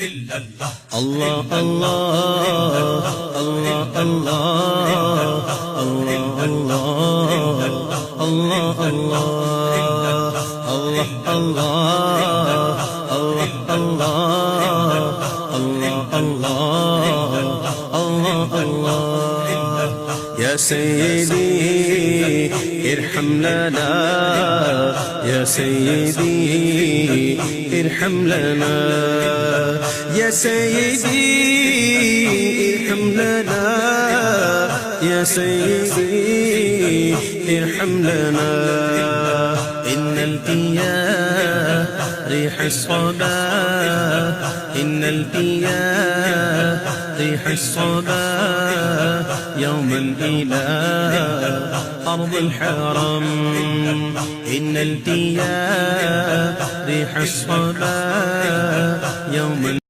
الله الله الله الله الله الله الله الله الله يا سيدي ارحم لنا يا سيدي ارحم لنا يا سيدي ارحم لنا يا سيدي ارحم لنا إن القيا ريح الصبا إن القيا ريح الصبا يوما إلى أرض الحرم إن القيا ريح الصبا يوما